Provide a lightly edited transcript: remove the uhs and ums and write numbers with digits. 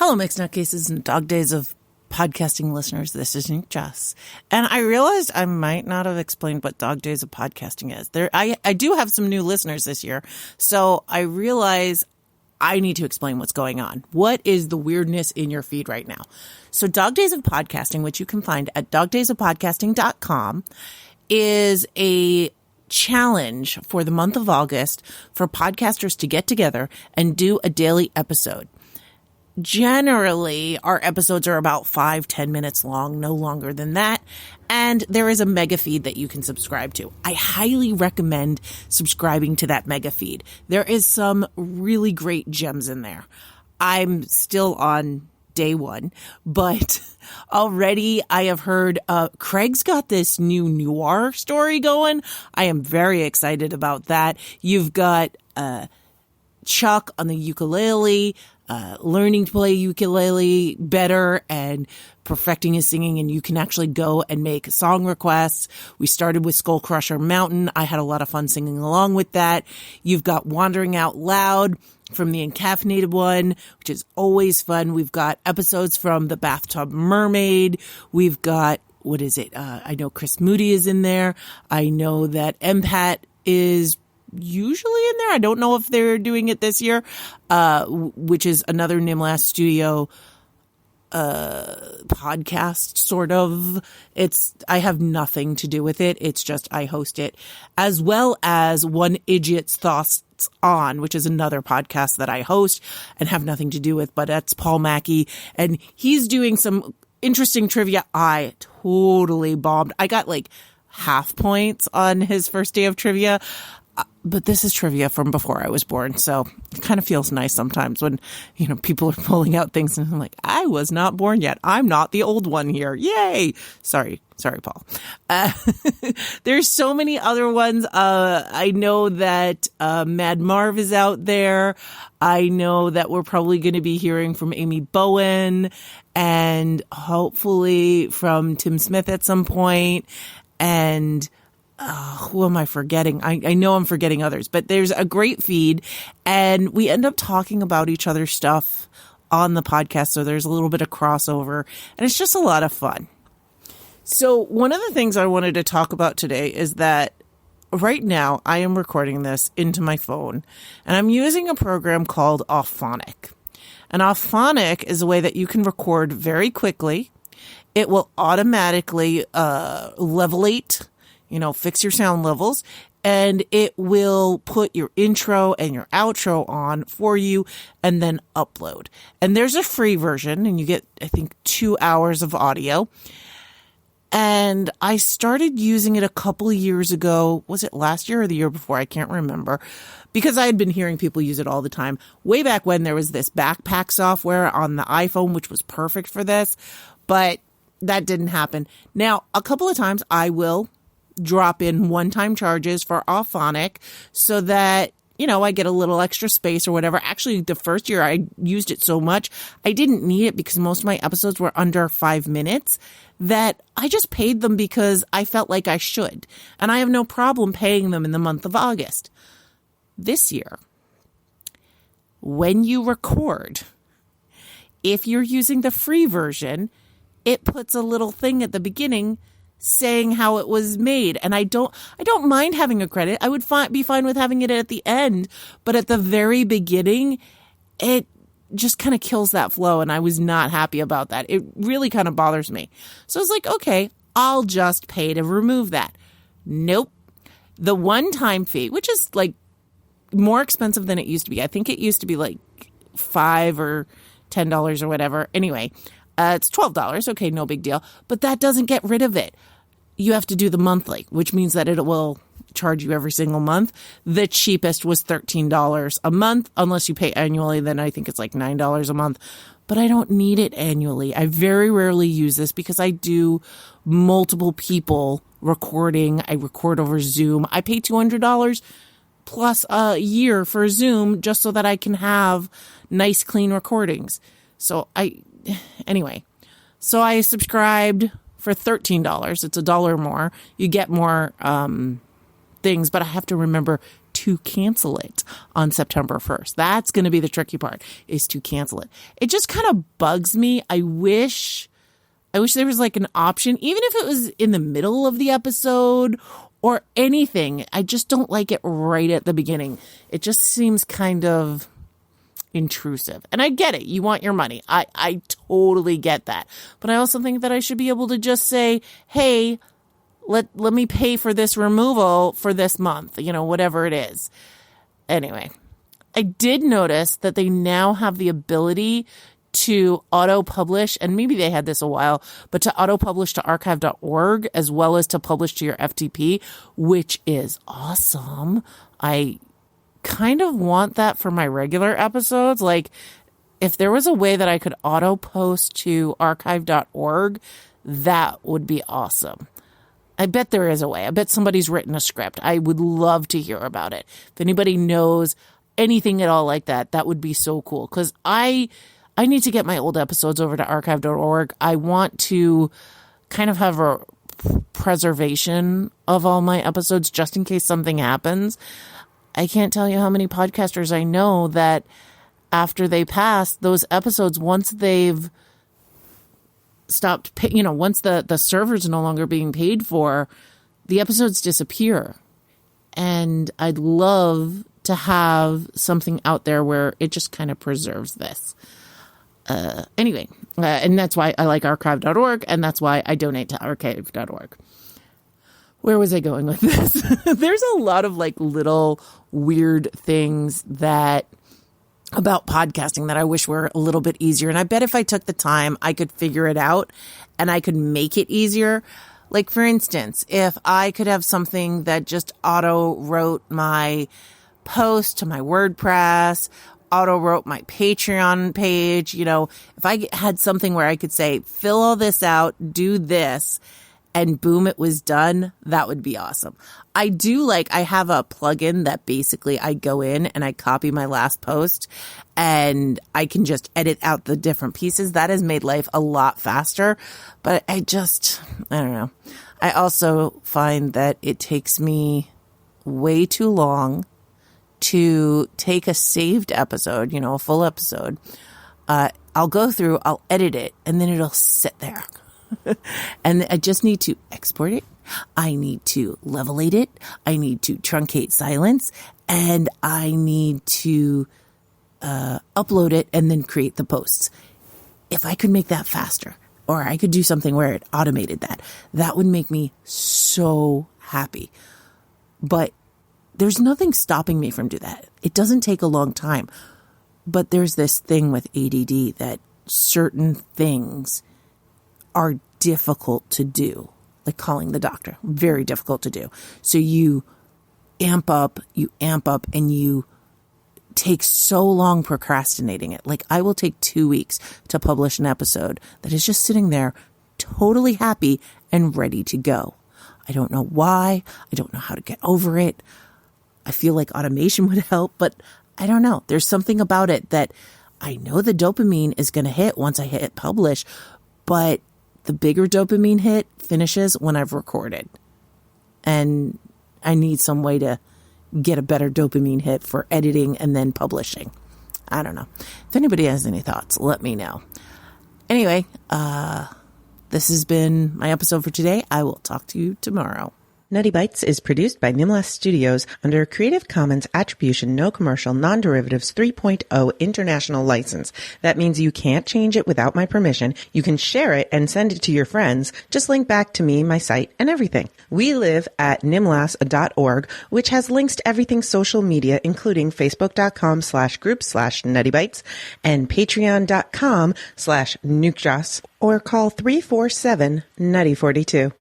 Hello, Mixed Nutcases and Dog Days of podcasting listeners. This is Nick Jess. And I realized I might not have explained what Dog Days of podcasting is. I do have some new listeners this year, so I realize I need to explain what's going on. What is the weirdness in your feed right now? So Dog Days of Podcasting, which you can find at dogdaysofpodcasting.com, is a challenge for the month of August for podcasters to get together and do a daily episode. Generally, our episodes are about 5-10 minutes long, no longer than that. And there is a mega feed that you can subscribe to. I highly recommend subscribing to that mega feed. There is some really great gems in there. I'm still on day one, but already I have heard Craig's got this new noir story going. I am very excited about that. You've got Chuck on the ukulele, learning to play ukulele better and perfecting his singing, and you can actually go and make song requests. We started with Skull Crusher Mountain. I had a lot of fun singing along with that. You've got Wandering Out Loud from the Encaffeinated one, which is always fun. We've got episodes from The Bathtub Mermaid. We've got, I know Chris Moody is in there. I know that MPAT is usually in there. I don't know if they're doing it this year, which is another Nimlas Studio podcast, sort of. I have nothing to do with it. It's just I host it, as well as One Idiot's Thoughts On, which is another podcast that I host and have nothing to do with, but that's Paul Mackey, and he's doing some interesting trivia. I totally bombed. I got like half points on his first day of trivia. But this is trivia from before I was born, so it kind of feels nice sometimes when, people are pulling out things and I'm like, I was not born yet. I'm not the old one here. Yay! Sorry, Paul. There's so many other ones. I know that Mad Marv is out there. I know that we're probably going to be hearing from Amy Bowen and hopefully from Tim Smith at some point. And who am I forgetting? I know I'm forgetting others, but there's a great feed and we end up talking about each other's stuff on the podcast. So there's a little bit of crossover and it's just a lot of fun. So one of the things I wanted to talk about today is that right now I am recording this into my phone and I'm using a program called Auphonic. And Auphonic is a way that you can record very quickly. It will automatically levelate, fix your sound levels, and it will put your intro and your outro on for you and then upload. And there's a free version and you get, I think, 2 hours of audio. And I started using it a couple of years ago. Was it last year or the year before? I can't remember, because I had been hearing people use it all the time. Way back when there was this backpack software on the iPhone, which was perfect for this, but that didn't happen. Now, a couple of times I will drop in one-time charges for Auphonic so that, I get a little extra space or whatever. Actually, the first year I used it so much, I didn't need it because most of my episodes were under 5 minutes that I just paid them because I felt like I should. And I have no problem paying them in the month of August. This year, when you record, if you're using the free version, it puts a little thing at the beginning saying how it was made. And I don't mind having a credit. I would be fine with having it at the end, but at the very beginning, it just kind of kills that flow. And I was not happy about that. It really kind of bothers me. So I was like, okay, I'll just pay to remove that. Nope. The one-time fee, which is like more expensive than it used to be. I think it used to be like $5 or $10 or whatever. Anyway, it's $12. Okay, no big deal. But that doesn't get rid of it. You have to do the monthly, which means that it will charge you every single month. The cheapest was $13 a month. Unless you pay annually, then I think it's like $9 a month. But I don't need it annually. I very rarely use this because I do multiple people recording. I record over Zoom. I pay $200 plus a year for Zoom just so that I can have nice, clean recordings. So I subscribed for $13. It's $1 more. You get more things, but I have to remember to cancel it on September 1st. That's going to be the tricky part, is to cancel it. It just kind of bugs me. I wish there was like an option, even if it was in the middle of the episode or anything. I just don't like it right at the beginning. It just seems kind of intrusive. And I get it. You want your money. I totally get that. But I also think that I should be able to just say, hey, let me pay for this removal for this month, whatever it is. Anyway, I did notice that they now have the ability to auto-publish, and maybe they had this a while, but to auto-publish to archive.org as well as to publish to your FTP, which is awesome. I kind of want that for my regular episodes. Like, if there was a way that I could auto-post to archive.org, that would be awesome. I bet there is a way. I bet somebody's written a script. I would love to hear about it. If anybody knows anything at all like that, that would be so cool. Because I need to get my old episodes over to archive.org. I want to kind of have a preservation of all my episodes just in case something happens. I can't tell you how many podcasters I know that after they pass, those episodes, once they've stopped, once the server's no longer being paid for, the episodes disappear. And I'd love to have something out there where it just kind of preserves this. Anyway, and that's why I like archive.org, and that's why I donate to archive.org. Where was I going with this? There's a lot of like little weird things about podcasting that I wish were a little bit easier. And I bet if I took the time, I could figure it out and I could make it easier. Like, for instance, if I could have something that just auto wrote my post to my WordPress, auto wrote my Patreon page, if I had something where I could say, fill all this out, do this, and boom, it was done, that would be awesome. I have a plugin that basically I go in and I copy my last post and I can just edit out the different pieces. That has made life a lot faster, but I don't know. I also find that it takes me way too long to take a saved episode, a full episode. I'll go through, I'll edit it, and then it'll sit there. And I just need to export it. I need to levelate it. I need to truncate silence, and I need to upload it and then create the posts. If I could make that faster, or I could do something where it automated that would make me so happy. But there's nothing stopping me from doing that. It doesn't take a long time. But there's this thing with ADD that certain things are difficult to do, like calling the doctor, very difficult to do. So you amp up, and you take so long procrastinating it. Like, I will take 2 weeks to publish an episode that is just sitting there totally happy and ready to go. I don't know why. I don't know how to get over it. I feel like automation would help, but I don't know. There's something about it that I know the dopamine is going to hit once I hit publish, but the bigger dopamine hit finishes when I've recorded. And I need some way to get a better dopamine hit for editing and then publishing. I don't know. If anybody has any thoughts, let me know. Anyway, this has been my episode for today. I will talk to you tomorrow. Nutty Bites is produced by Nimlas Studios under a Creative Commons Attribution No Commercial Non-Derivatives 3.0 International License. That means you can't change it without my permission. You can share it and send it to your friends. Just link back to me, my site, and everything. We live at nimlas.org, which has links to everything social media, including facebook.com/group/nuttybites and patreon.com/nukejoss, or call 347-NUTTY42.